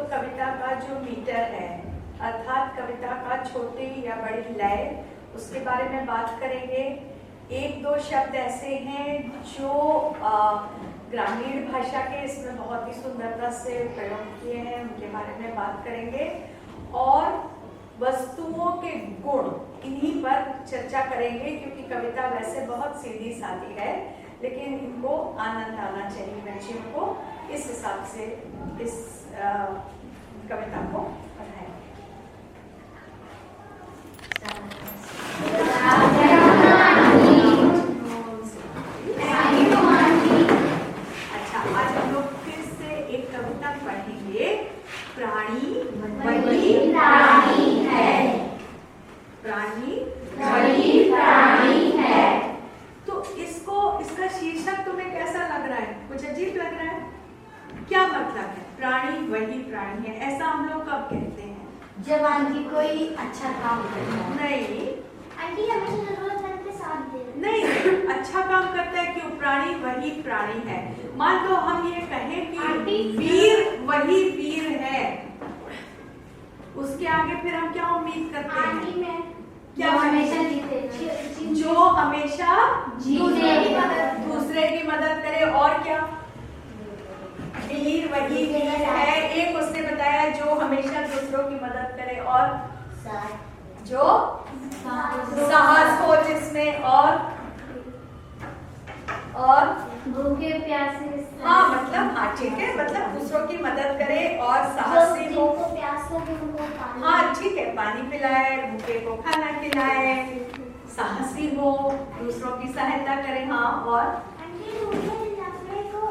कविता का जो मीटर है, अर्थात कविता का छोटी या बड़ी लय, उसके बारे में बात करेंगे। एक दो शब्द ऐसे हैं जो ग्रामीण भाषा के इसमें बहुत ही सुंदरता से प्रयोग किए हैं, उनके बारे में बात करेंगे। और वस्तुओं के गुण, इन्हीं पर चर्चा करेंगे, क्योंकि कविता वैसे बहुत सीधी सादी है, लेकिन इनको आनंद आना चाहिए बच्चियों को। इस हिसाब से इस कविता को पढ़ाएंगे। अच्छा, आज हम लोग फिर से एक कविता पढ़ेंगे। प्राणी वही प्राणी है। प्राणी वही प्राणी है। तो इसका शीर्षक तुम्हें कैसा लग रहा है? कुछ अजीब लग रहा है? क्या मतलब है प्राणी वही प्राणी है? ऐसा हम लोग कब कहते हैं? जब आंटी कोई अच्छा काम करता है। नहीं आंटी हमेशा जरूरतमंद के साथ दे। नहीं, अच्छा काम करता है क्यों? प्राणी वही प्राणी है। मान लो हम ये कहें कि वीर वही वीर है, उसके आगे फिर हम क्या उम्मीद करते हैं? आंटी में क्या हमेशा जीते, जो हमेशा दूसरे की मदद करे। और क्या? वीर वही वीर है। एक उसने बताया जो हमेशा दूसरों की मदद करे, और जो साहस हो जिसमें, और भूखे प्यासे। हाँ मतलब, हाँ ठीक है, मतलब दूसरों की मदद करे और साहसी हो। प्यास लगे उनको पानी। हाँ ठीक है, पानी पिलाए, भूखे को खाना खिलाए, साहसी हो, दूसरों की सहायता करे। हाँ, और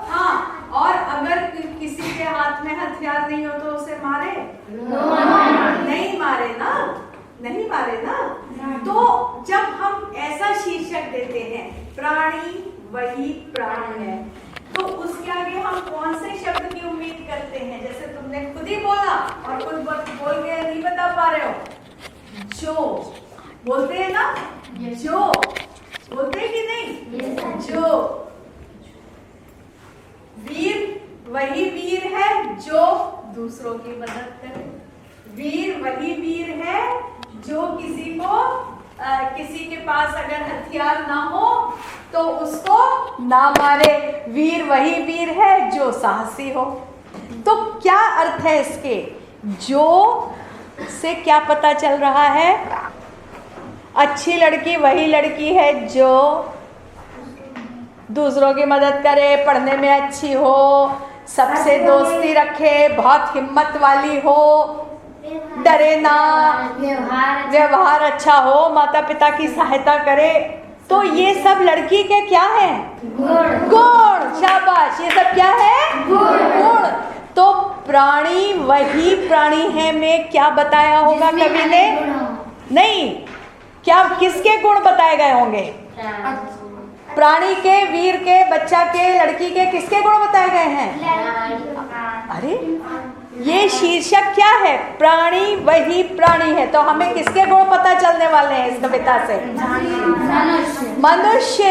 हाँ, और अगर किसी के हाथ में हथियार नहीं हो तो उसे मारे? नहीं मारे ना, नहीं मारे ना। तो जब हम ऐसा शीर्षक देते हैं, प्राणी वही प्राणी है, तो उसके आगे हम कौन से शब्द की उम्मीद करते हैं? जैसे तुमने खुद ही बोला और खुद बोल के नहीं बता पा रहे हो। जो बोलते हैं ना, जो बोलते हैं कि नहीं? जो वीर वही वीर है जो दूसरों की मदद करे। वीर वही वीर है जो किसी के पास अगर हथियार ना हो तो उसको ना मारे। वीर वही वीर है जो साहसी हो। तो क्या अर्थ है इसके? जो से क्या पता चल रहा है? अच्छी लड़की वही लड़की है जो दूसरों की मदद करे, पढ़ने में अच्छी हो, सबसे दोस्ती रखे, बहुत हिम्मत वाली हो, डरे ना, व्यवहार अच्छा हो, माता पिता की सहायता करे। तो ये सब लड़की के क्या है? गुण। शाबाश, ये सब क्या है? गुण। तो प्राणी वही प्राणी है में क्या बताया होगा कवि ने? नहीं, क्या किसके गुण बताए गए होंगे? प्राणी के, वीर के, बच्चा के, लड़की के, किसके गुण बताए गए हैं? अरे ये शीर्षक क्या है? प्राणी वही प्राणी है। तो हमें किसके गुण पता चलने वाले हैं इस कविता से? मनुष्य।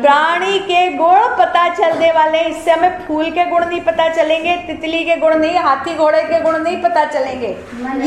प्राणी के गुण पता चलने वाले। इससे हमें फूल के गुण नहीं पता चलेंगे, तितली के गुण नहीं, हाथी घोड़े के गुण नहीं पता चलेंगे।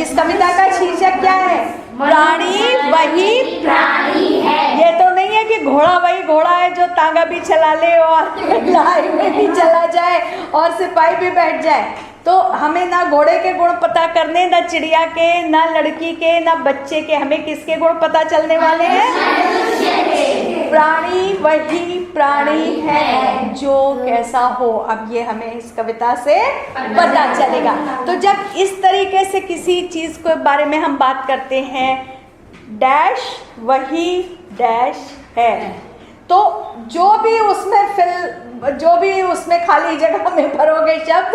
इस कविता का शीर्षक क्या है? प्राणी वही प्राणी है। ये तो नहीं है कि घोड़ा वही घोड़ा है जो तांगा भी चला ले और लड़ाई में भी चला जाए और सिपाही भी बैठ जाए। तो हमें ना घोड़े के गुण पता करने, ना चिड़िया के, ना लड़की के, ना बच्चे के। हमें किसके गुण पता चलने वाले हैं? प्राणी वही प्राणी है जो कैसा हो। अब ये हमें इस कविता से पता चलेगा। तो जब इस तरीके से किसी चीज के बारे में हम बात करते हैं, डैश वही डैश है, तो जो भी उसमें खाली जगह में भरोगे शब्द,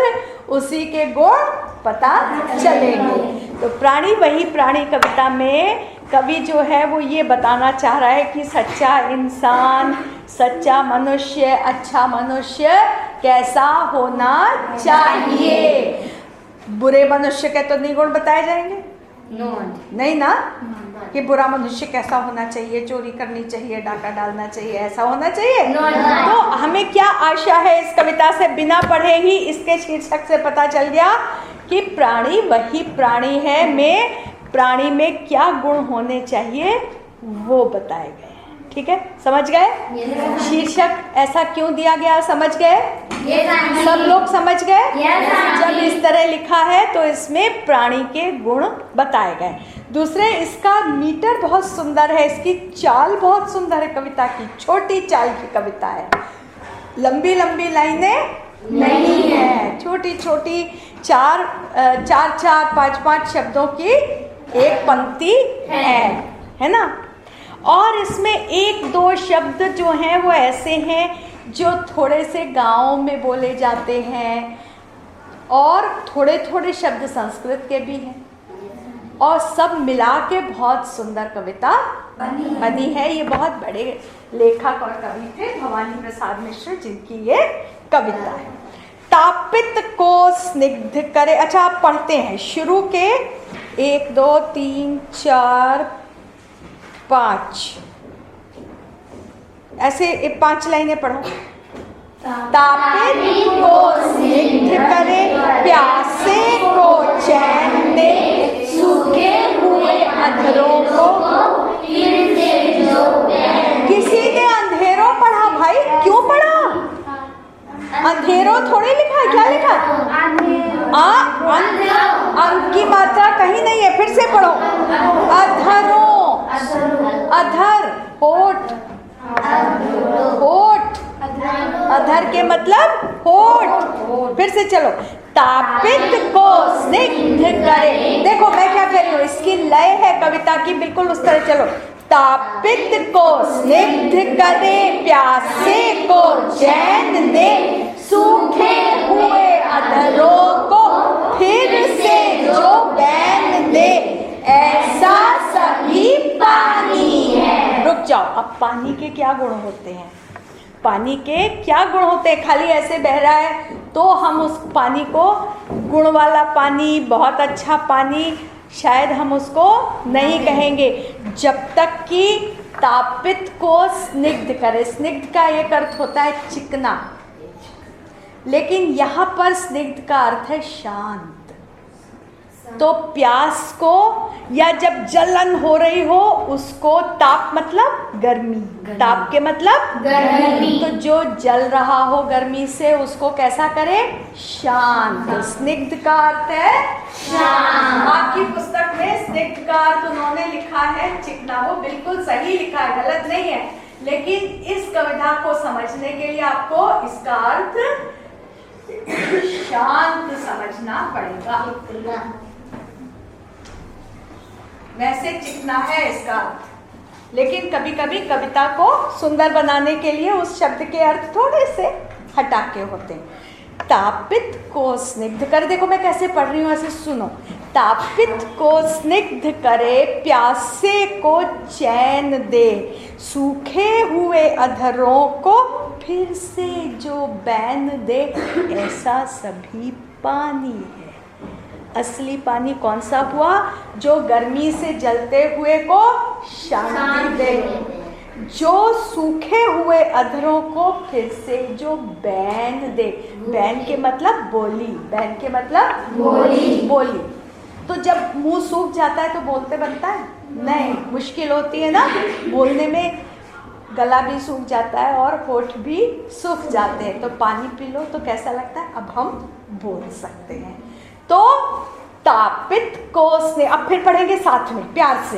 उसी के गुण पता चलेंगे। तो प्राणी वही प्राणी कविता में कवि जो है वो ये बताना चाह रहा है कि सच्चा इंसान, सच्चा मनुष्य, अच्छा मनुष्य कैसा होना चाहिए। बुरे मनुष्य के तो निगुण बताए जाएंगे? नहीं ना, कि बुरा मनुष्य कैसा होना चाहिए, चोरी करनी चाहिए, डाका डालना चाहिए, ऐसा होना चाहिए। तो हमें क्या आशा है इस कविता से? बिना पढ़े ही इसके शीर्षक से पता चल गया कि प्राणी वही प्राणी है, में प्राणी में क्या गुण होने चाहिए वो बताए गए हैं। ठीक है, समझ गए? शीर्षक ऐसा क्यों दिया गया, समझ गए? सब लोग समझ गए? जब इस तरह लिखा है तो इसमें प्राणी के गुण बताए गए। दूसरे, इसका मीटर बहुत सुंदर है, इसकी चाल बहुत सुंदर है, कविता की छोटी चाल की कविता है, लंबी लंबी लाइनें नहीं है, छोटी छोटी चार 5 शब्दों की एक पंक्ति है ना। और इसमें 1-2 शब्द जो हैं वो ऐसे हैं जो थोड़े से गाँव में बोले जाते हैं, और थोड़े थोड़े शब्द संस्कृत के भी हैं, और सब मिला के बहुत सुंदर कविता बनी है। ये बहुत बड़े लेखक और कवि थे भवानी प्रसाद मिश्र, जिनकी ये कविता है। तापित को स्निग्ध करे, अच्छा आप पढ़ते हैं शुरू के 1 2 3 4 5 ऐसे 5 लाइनें पढ़ो। तापित को स्निग्ध करे, प्यासे को चैन दे, सूखे हुए अधरों को किसी ने अंधेरों पढ़ा भाई, क्यों पढ़ा? अंधेरों थोड़ी लिखा है, क्या लिखा? अंक की मात्रा कहीं नहीं है, फिर से पढ़ो। अधरों, अधर, होठ, होठ, अधर के मतलब होठ। फिर से चलो, तापित को स्निग्ध करे। देखो मैं क्या कह रही हूँ, इसकी लय है कविता की बिल्कुल उस तरह। चलो, तापित को स्निग्ध करे, प्यासे को चैन दे, सूखे हुए अधरों को फिर से जो बैन दे, ऐसा सभी पानी है। रुक जाओ, अब पानी के क्या गुण होते हैं? पानी के क्या गुण होते हैं? खाली ऐसे बह रहा है तो हम उस पानी को गुण वाला पानी, बहुत अच्छा पानी, शायद हम उसको नहीं कहेंगे जब तक कि तापित को स्निग्ध करे। स्निग्ध का एक अर्थ होता है चिकना, लेकिन यहाँ पर स्निग्ध का अर्थ है शांत। तो प्यास को या जब जलन हो रही हो उसको, ताप मतलब गर्मी, ताप के मतलब गर्मी, तो जो जल रहा हो गर्मी से उसको कैसा करे? शांत। स्निग्ध का अर्थ है शांत। आपकी पुस्तक में स्निग्ध का अर्थ उन्होंने लिखा है चिकना, वो बिल्कुल सही लिखा है, गलत नहीं है, लेकिन इस कविता को समझने के लिए आपको इसका अर्थ शांत समझना पड़ेगा। वैसे चिकना है इसका अर्थ, लेकिन कभी कभी कविता को सुंदर बनाने के लिए उस शब्द के अर्थ थोड़े से हटा के होते हैं। तापित को स्निग्ध करे, देखो मैं कैसे पढ़ रही हूँ, ऐसे सुनो। तापित को स्निग्ध करे, प्यासे को चैन दे, सूखे हुए अधरों को फिर से जो बैन दे, ऐसा सभी पानी है। असली पानी कौन सा हुआ? जो गर्मी से जलते हुए को शांति दे, जो सूखे हुए अधरों को फिर से जो बैन दे। बैन के मतलब बोली, बैन के मतलब बोली। तो जब मुंह सूख जाता है तो बोलते बनता है? नहीं, मुश्किल होती है ना बोलने में, गला भी सूख जाता है और होठ भी सूख जाते हैं। तो पानी पी लो तो कैसा लगता है? अब हम बोल सकते हैं। तो तापित को स्निग्ध, अब फिर पढ़ेंगे साथ में प्यार से।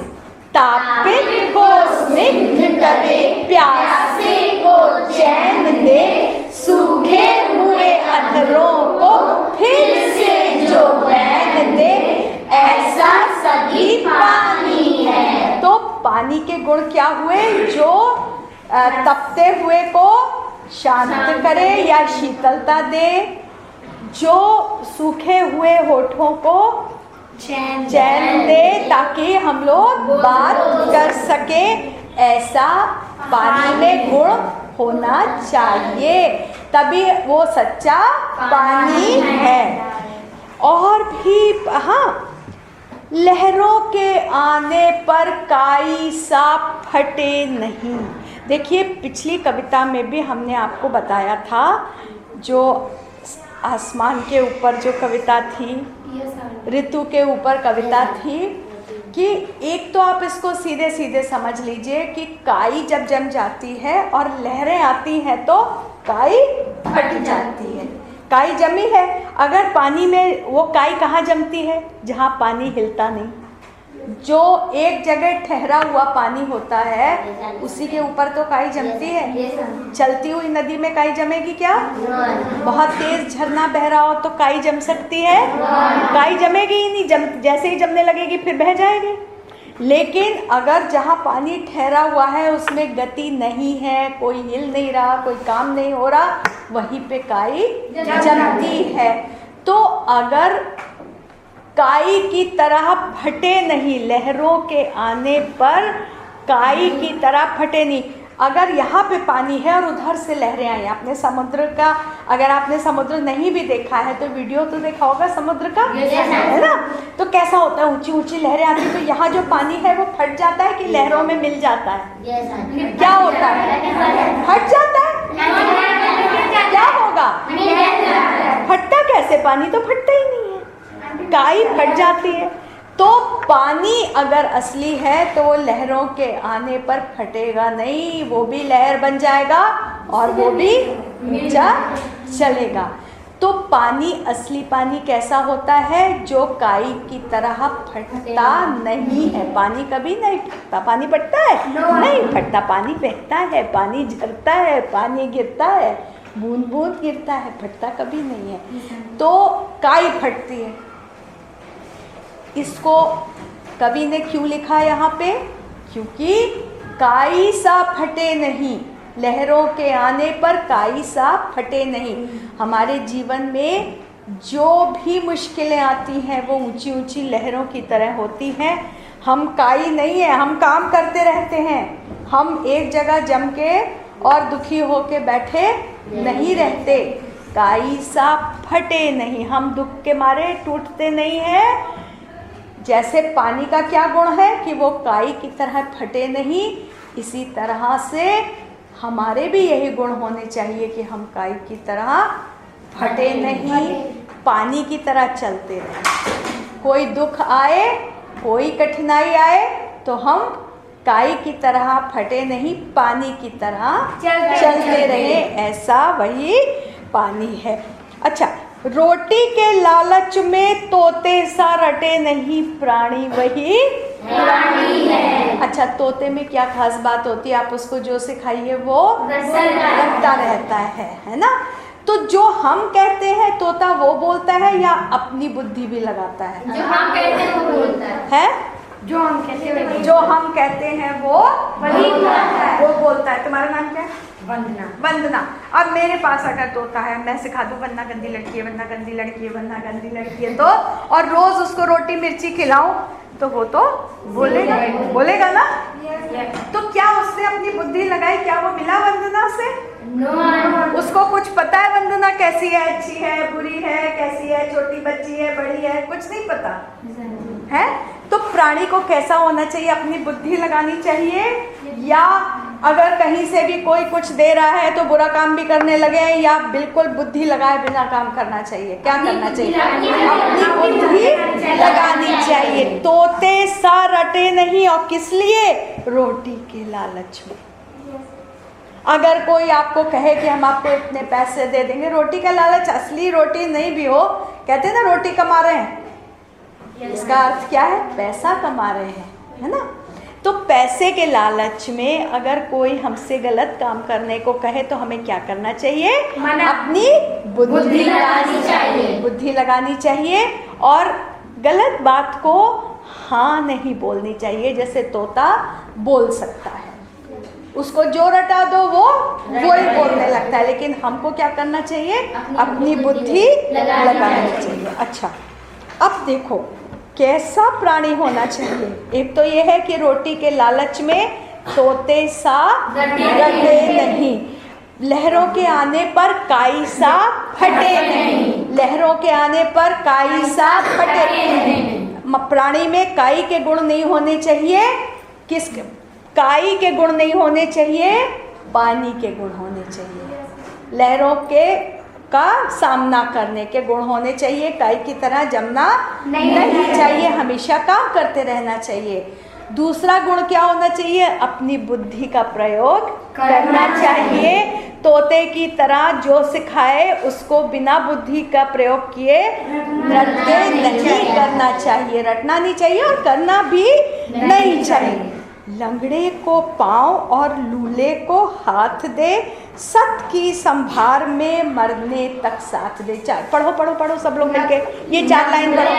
तापित को स्निग्ध करे, प्यासे को चैन दे, सूखे हुए अधरों को फिर से जो बैन दे, ऐसा सभी पानी है। तो पानी के गुण क्या हुए? जो तपते हुए को शांत करे या शीतलता दे, जो सूखे हुए होठों को चैन दे ताकि हम लोग बात कर सके, ऐसा पानी में गुण होना चाहिए, तभी वो सच्चा पानी है। और भी हाँ, लहरों के आने पर काई सा फटे नहीं। देखिए पिछली कविता में भी हमने आपको बताया था, जो आसमान के ऊपर जो कविता थी, ऋतु के ऊपर कविता थी, कि एक तो आप इसको सीधे सीधे समझ लीजिए कि काई जब जम जाती है और लहरें आती हैं तो काई फट जाती है। काई जमी है, अगर पानी में, वो काई कहाँ जमती है? जहाँ पानी हिलता नहीं, जो एक जगह ठहरा हुआ पानी होता है उसी के ऊपर तो काई जमती है। चलती हुई नदी में काई जमेगी क्या? बहुत तेज झरना बह रहा हो तो काई जम सकती है? काई जमेगी ही नहीं, जैसे ही जमने लगेगी फिर बह जाएगी। लेकिन अगर जहाँ पानी ठहरा हुआ है उसमें गति नहीं है, कोई हिल नहीं रहा, कोई काम नहीं हो रहा, वहीं पे काई जमती है। तो अगर काई की तरह फटे नहीं, लहरों के आने पर काई की तरह फटे नहीं। अगर यहाँ पे पानी है और उधर से लहरें आई, आपने समुद्र का, अगर आपने समुद्र नहीं भी देखा है तो वीडियो तो देखा होगा समुद्र का, है ना? तो कैसा होता है, ऊंची ऊंची लहरें आती, तो यहाँ जो पानी है वो फट जाता है कि लहरों में मिल जाता है? क्या होता है? फट जाता है। क्या होगा? फटता कैसे? पानी तो फटता ही नहीं है, काई फट जाती है। तो पानी अगर असली है तो वो लहरों के आने पर फटेगा नहीं, वो भी लहर बन जाएगा और वो भी ऊंचा चलेगा। तो पानी, असली पानी कैसा होता है? जो काई की तरह फटता नहीं है। पानी कभी नहीं फटता। पानी फटता है? नहीं फटता। पानी बहता है, पानी झरता है, पानी गिरता है, बूंद बूंद गिरता है, फटता कभी नहीं है। तो काई फटती है। इसको कवि ने क्यों लिखा यहाँ पे? क्योंकि काई सा फटे नहीं, लहरों के आने पर काई सा फटे नहीं। हमारे जीवन में जो भी मुश्किलें आती हैं वो ऊंची ऊंची लहरों की तरह होती हैं। हम काई नहीं है, हम काम करते रहते हैं। हम एक जगह जम के और दुखी होके बैठे नहीं रहते। काई सा फटे नहीं, हम दुख के मारे टूटते नहीं हैं। जैसे पानी का क्या गुण है कि वो काई की तरह फटे नहीं, इसी तरह से हमारे भी यही गुण होने चाहिए कि हम काई की तरह फटे नहीं, पानी की तरह चलते रहें। कोई दुख आए, कोई कठिनाई आए तो हम काई की तरह फटे नहीं, पानी की तरह चलते रहें। ऐसा वही पानी है। अच्छा, रोटी के लालच में तोते सा रटे नहीं, प्राणी वही प्राणी है। अच्छा, तोते में क्या खास बात होती है? आप उसको जो सिखाइए वो रटता रहता है ना? तो जो हम कहते हैं तोता वो बोलता है या अपनी बुद्धि भी लगाता है? जो हम कहते हैं वो बोलता है? जो हम कहते हैं वो वही बोलता है। वो बोलता है। तुम्हारा नाम क्या है? वंदना। वंदना। अब मेरे पास अगर तोता है, मैं सिखा दूं वंदना गंदी लड़की है, वंदना गंदी लड़की है, वंदना गंदी लड़की है, तो और रोज उसको रोटी मिर्ची खिलाऊं तो वो तो बोलेगा ना? तो क्या उसने अपनी बुद्धि लगाई? क्या वो मिला वंदना से? उसको कुछ पता है वंदना कैसी है, अच्छी है, बुरी है, कैसी है, छोटी बच्ची है, बड़ी है, कुछ नहीं पता है। तो प्राणी को कैसा होना चाहिए? अपनी बुद्धि लगानी चाहिए, या अगर कहीं से भी कोई कुछ दे रहा है तो बुरा काम भी करने लगे, या बिल्कुल बुद्धि लगाए बिना काम करना चाहिए? क्या करना चाहिए? अपनी बुद्धि लगानी चाहिए। तोते सा रटे नहीं, और किस लिए? रोटी के लालच में। अगर कोई आपको कहे कि हम आपको इतने पैसे दे देंगे, रोटी का लालच, असली रोटी नहीं भी हो, कहते हैं ना रोटी कमा रहे हैं, इसका अर्थ क्या है? पैसा कमा रहे हैं, है ना? तो पैसे के लालच में अगर कोई हमसे गलत काम करने को कहे तो हमें क्या करना चाहिए? अपनी बुद्धि लगानी चाहिए। बुद्धि लगानी चाहिए और गलत बात को हाँ नहीं बोलनी चाहिए। जैसे तोता बोल सकता है, उसको जो रटा दो वो ही बोलने लगता है, लेकिन हमको क्या करना चाहिए? अपनी बुद्धि लगानी चाहिए। अच्छा, अब देखो कैसा प्राणी होना चाहिए। एक तो ये है कि रोटी के लालच में तोते सा रटे नहीं, लहरों के आने पर काई सा फटे नहीं, लहरों के आने पर काई सा फटे नहीं। प्राणी में काई के गुण नहीं होने चाहिए। किस काई के गुण नहीं होने चाहिए? पानी के गुण होने चाहिए। लहरों के का सामना करने के गुण होने चाहिए। काई की तरह जमना नहीं चाहिए, हमेशा काम करते रहना चाहिए। दूसरा गुण क्या होना चाहिए? अपनी बुद्धि का प्रयोग करना चाहिए। तोते की तरह जो सिखाए उसको बिना बुद्धि का प्रयोग किए रटते नहीं करना चाहिए, रटना नहीं चाहिए और करना भी नहीं चाहिए। लंगड़े को पाँव और लूले को हाथ दे, सत की संभार में मरने तक साथ दे। पढ़ो पढ़ो पढ़ो सब लोग मिलके ये 4 लाइन पढ़ो।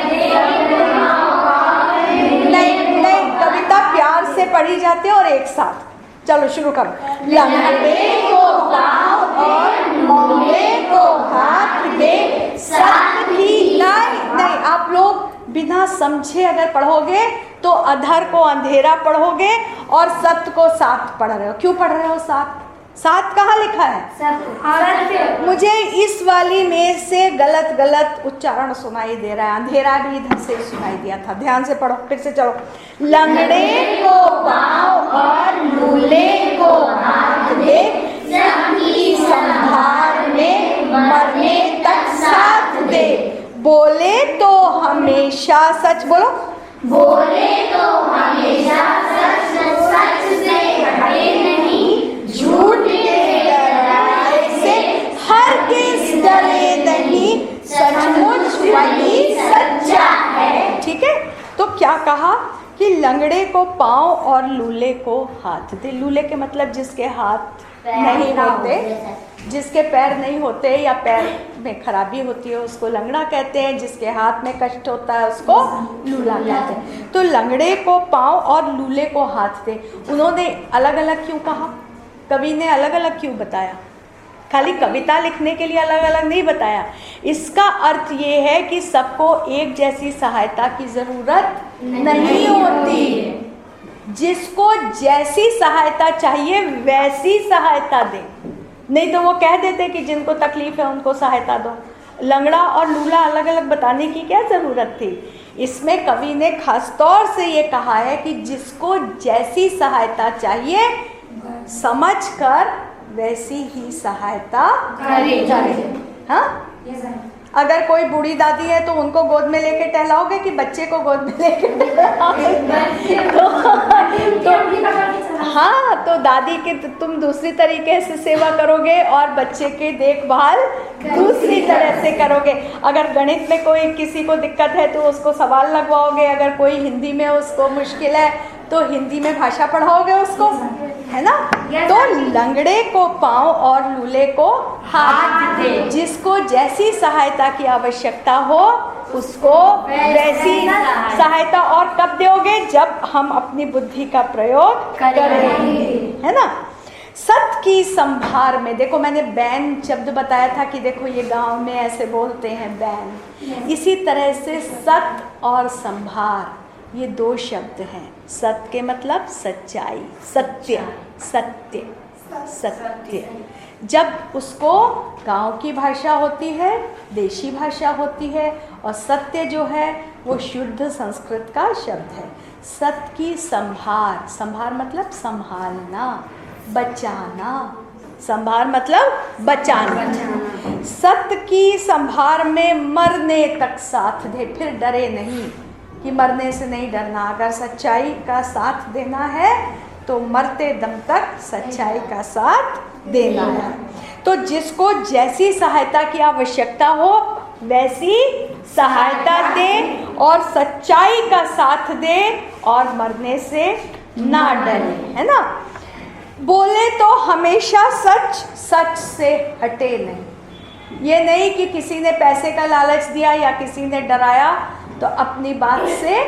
नहीं नहीं, कविता प्यार से पढ़ी जाती है और एक साथ। चलो शुरू करो। लंगड़े को पाँव और लूले को हाथ दे, सत की नहीं, आप लोग बिना समझे अगर पढ़ोगे तो अधर को अंधेरा पढ़ोगे और सत्य को साथ पढ़ रहे हो। क्यों पढ़ रहे हो साथ? साथ कहाँ लिखा है? मुझे इस वाली में से गलत गलत उच्चारण सुनाई दे रहा है, अंधेरा भी इधर से सुनाई दिया था। ध्यान से पढ़ो, फिर से चलो। लंगड़े को पाँव और लूले को हाथ दे, सबकी संभार में मरने तक साथ दे। बोले तो हमेशा सच, बोलो। बोले तो हमेशा सच, सच से हटे नहीं, झूठ के डराए से हरगिज़ डरे नहीं, सचमुच वही सच्चा है। ठीक है, तो क्या कहा कि लंगड़े को पाँव और लूले को हाथ दे। लूले के मतलब जिसके हाथ नहीं होते, जिसके पैर नहीं होते या पैर में खराबी होती है उसको लंगड़ा कहते हैं, जिसके हाथ में कष्ट होता है उसको लूला कहते हैं। तो लंगड़े को पाँव और लूले को हाथ दे। उन्होंने अलग अलग क्यों कहा? कवि ने अलग अलग क्यों बताया? खाली कविता लिखने के लिए अलग अलग नहीं बताया। इसका अर्थ ये है कि सबको एक जैसी सहायता की ज़रूरत नहीं होती। जिसको जैसी सहायता चाहिए वैसी सहायता दे, नहीं तो वो कह देते कि जिनको तकलीफ है उनको सहायता दो। लंगड़ा और लूला अलग अलग बताने की क्या ज़रूरत थी? इसमें कवि ने खास तौर से ये कहा है कि जिसको जैसी सहायता चाहिए समझकर वैसी ही सहायता करें। हाँ, अगर कोई बूढ़ी दादी है तो उनको गोद में लेके टहलाओगे कि बच्चे को गोद में लेके हाँ, तो दादी के तुम दूसरी तरीके से सेवा करोगे और बच्चे की देखभाल दूसरी तरह से करोगे। अगर गणित में कोई किसी को दिक्कत है तो उसको सवाल लगवाओगे, अगर कोई हिंदी में उसको मुश्किल है तो हिंदी में भाषा पढ़ाओगे उसको, है ना। तो लंगड़े को पाँव और लूले को हाथ दे। जिसको जैसी सहायता की आवश्यकता हो उसको वैसी सहायता। और कब दोगे? जब हम अपनी बुद्धि का प्रयोग करेंगे, है ना। सत की संभार में, देखो मैंने बैन शब्द बताया था कि देखो ये गांव में ऐसे बोलते हैं बैन। इसी तरह से सत और संभार ये 2 शब्द हैं। सत के मतलब सच्चाई, सत्य, सत्य, सत्य। जब उसको गांव की भाषा होती है, देशी भाषा होती है, और सत्य जो है वो शुद्ध संस्कृत का शब्द है। सत की संभार, संभार मतलब संभालना, बचाना। संभार मतलब बचाना। सत्य की संभार में मरने तक साथ दे, फिर डरे नहीं कि मरने से नहीं डरना। अगर सच्चाई का साथ देना है तो मरते दम तक सच्चाई का साथ देना है। तो जिसको जैसी सहायता की आवश्यकता हो वैसी सहायता दे और सच्चाई का साथ दे और मरने से ना डरे, है ना। बोले तो हमेशा सच, सच से हटे नहीं। ये नहीं कि किसी ने पैसे का लालच दिया या किसी ने डराया तो अपनी बात से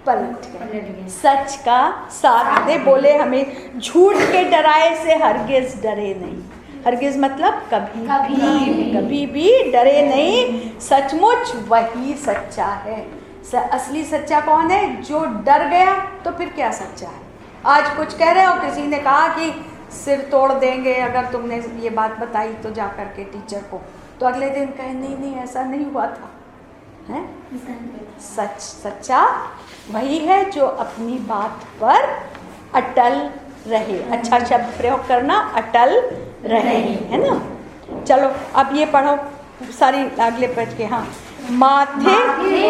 पलट गए। सच का साथ दे। बोले हमें झूठ के डराए से हरगिज डरे नहीं। हरगिज मतलब कभी भी डरे नहीं। सचमुच वही सच्चा है। असली सच्चा कौन है? जो डर गया तो फिर क्या सच्चा है। आज कुछ कह रहे हो, किसी ने कहा कि सिर तोड़ देंगे अगर तुमने ये बात बताई तो जा कर के टीचर को, तो अगले दिन कहे नहीं ऐसा नहीं हुआ था, है। सच, सच्चा वही है जो अपनी बात पर अटल रहे। अच्छा शब्द प्रयोग करना, अटल रहे, है ना। चलो अब ये पढ़ो, सारी अगले पेज के, हाँ, माथे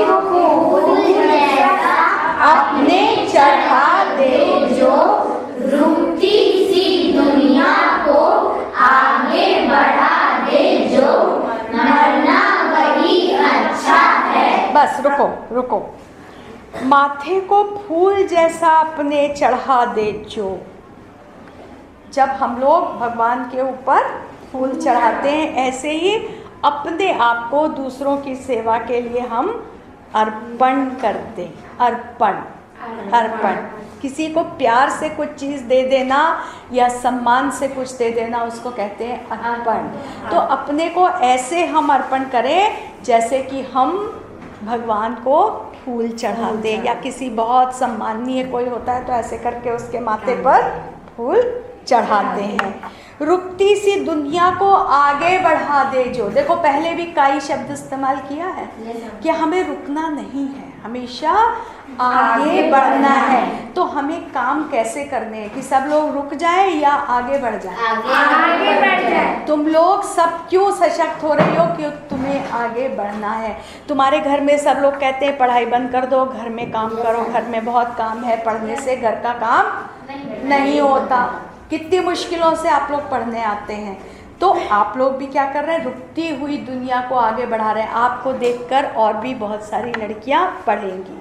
को फूल जैसा अपने चढ़ा दे जो रुकती सी दुनिया को आगे बढ़ा दे जो मरना वही अच्छा है। बस रुको रुको, माथे को फूल जैसा अपने चढ़ा दे जो। जब हम लोग भगवान के ऊपर फूल चढ़ाते हैं, ऐसे ही अपने आप को दूसरों की सेवा के लिए हम अर्पण करते हैं। अर्पण अर्पण, किसी को प्यार से कुछ चीज़ दे देना या सम्मान से कुछ दे देना, उसको कहते हैं अर्पण। तो अपने को ऐसे हम अर्पण करें जैसे कि हम भगवान को फूल चढ़ाते, या किसी बहुत सम्माननीय कोई होता है तो ऐसे करके उसके माथे पर फूल चढ़ाते हैं। रुकती सी दुनिया को आगे बढ़ा दे जो। देखो पहले भी काई शब्द इस्तेमाल किया है कि हमें रुकना नहीं है, हमेशा आगे बढ़ना है। तो हमें काम कैसे करने हैं कि सब लोग रुक जाए या आगे बढ़ जाए? आगे बढ़ जाए। तुम लोग सब क्यों सशक्त हो रही हो? कि तुम्हें आगे बढ़ना है। तुम्हारे घर में सब लोग कहते हैं पढ़ाई बंद कर दो, घर में काम करो, घर में बहुत काम है, पढ़ने से घर का काम नहीं होता। कितनी मुश्किलों से आप लोग पढ़ने आते हैं। तो आप लोग भी क्या कर रहे हैं? रुकती हुई दुनिया को आगे बढ़ा रहे हैं। आपको देखकर और भी बहुत सारी लड़कियां पढ़ेंगी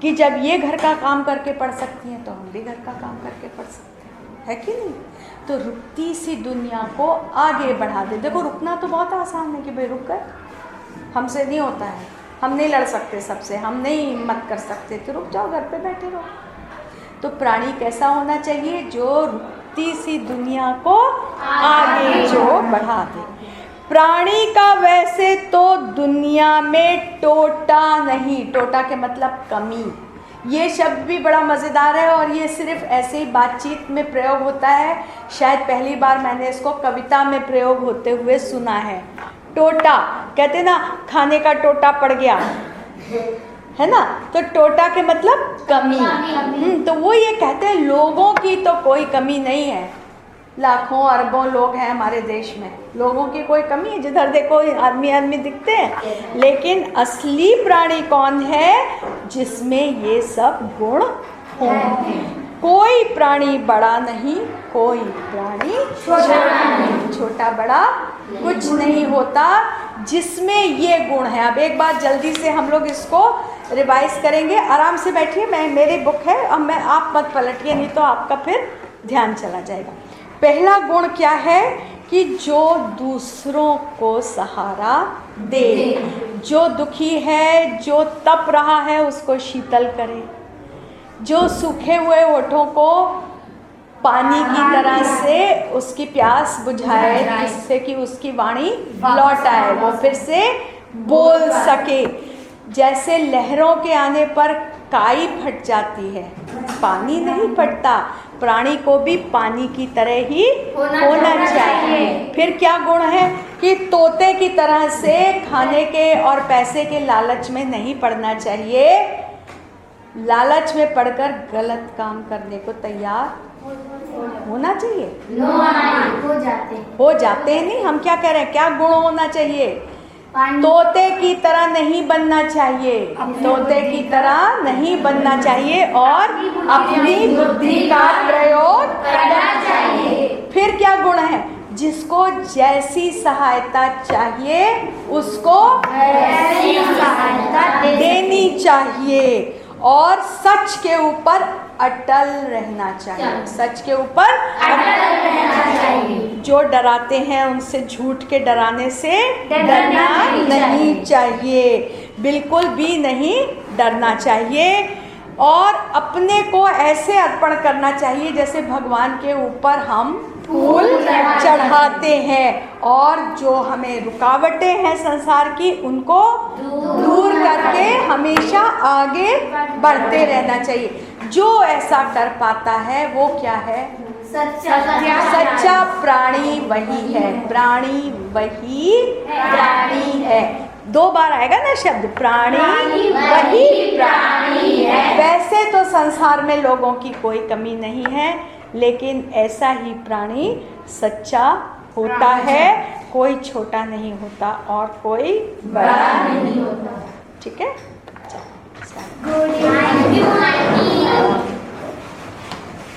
कि जब ये घर का काम करके पढ़ सकती हैं तो हम भी घर का काम करके पढ़ सकते हैं, है कि नहीं? तो रुकती सी दुनिया को आगे बढ़ा दे। देखो रुकना तो बहुत आसान है कि भाई रुक गए, हमसे नहीं होता है, हम नहीं लड़ सकते सबसे, हम नहीं हिम्मत कर सकते, तो रुक जाओ, घर पे बैठे रहो। तो प्राणी कैसा होना चाहिए? जो रुकती सी दुनिया को आगे जो बढ़ा दे। प्राणी का वैसे तो दुनिया में टोटा नहीं, टोटा के मतलब कमी। ये शब्द भी बड़ा मज़ेदार है और ये सिर्फ ऐसे ही बातचीत में प्रयोग होता है। शायद पहली बार मैंने इसको कविता में प्रयोग होते हुए सुना है। टोटा कहते ना, खाने का टोटा पड़ गया, है ना? तो टोटा के मतलब कमी। तो वो ये कहते हैं लोगों की तो कोई कमी नहीं है, लाखों अरबों लोग हैं हमारे देश में, लोगों की कोई कमी है? जिधर देखो आदमी आदमी दिखते हैं, लेकिन असली प्राणी कौन है? जिसमें ये सब गुण हो। कोई प्राणी बड़ा नहीं, कोई प्राणी छोटा नहीं, छोटा बड़ा कुछ नहीं होता जिसमें ये गुण है। अब एक बार जल्दी से हम लोग इसको रिवाइज करेंगे। आराम से बैठिए, मेरी बुक है, अब मैं आप मत पलटिए, नहीं तो आपका फिर ध्यान चला जाएगा। पहला गुण क्या है? कि जो दूसरों को सहारा दे, जो दुखी है, जो तप रहा है उसको शीतल करे, जो सूखे हुए होठों को पानी की तरह से उसकी प्यास बुझाए, जिससे कि उसकी वाणी लौट आए, वो फिर से बोल सके। जैसे लहरों के आने पर काई फट जाती है, पानी नहीं फटता, प्राणी को भी पानी की तरह ही होना चाहिए। फिर क्या गुण है? कि तोते की तरह से खाने के और पैसे के लालच में नहीं पड़ना चाहिए। लालच में पड़कर गलत काम करने को तैयार होना चाहिए। हो जाते हैं नहीं, हम क्या कह रहे हैं? क्या गुण होना चाहिए? तोते की तरह नहीं बनना चाहिए, तोते की तरह नहीं बनना चाहिए और अपनी बुद्धि का प्रयोग करना चाहिए। फिर क्या गुण है? जिसको जैसी सहायता चाहिए उसको वैसी सहायता देनी चाहिए और सच के ऊपर अटल रहना चाहिए। सच के ऊपर अटल रहना चाहिए। जो डराते हैं उनसे झूठ के डराने से डरना नहीं चाहिए, बिल्कुल भी नहीं डरना चाहिए। और अपने को ऐसे अर्पण करना चाहिए जैसे भगवान के ऊपर हम फूल चढ़ाते हैं, और जो हमें रुकावटें हैं संसार की उनको दूर करके हमेशा आगे बढ़ते रहना चाहिए। जो ऐसा कर पाता है वो क्या है? सच्चा प्राणी वही है, प्राणी वही प्राणी है। 2 बार आएगा ना शब्द, प्राणी वही प्राणी है। वैसे तो संसार में लोगों की कोई कमी नहीं है, लेकिन ऐसा ही प्राणी सच्चा होता है, कोई छोटा नहीं होता और कोई बड़ा नहीं होता। ठीक है, Thank you, my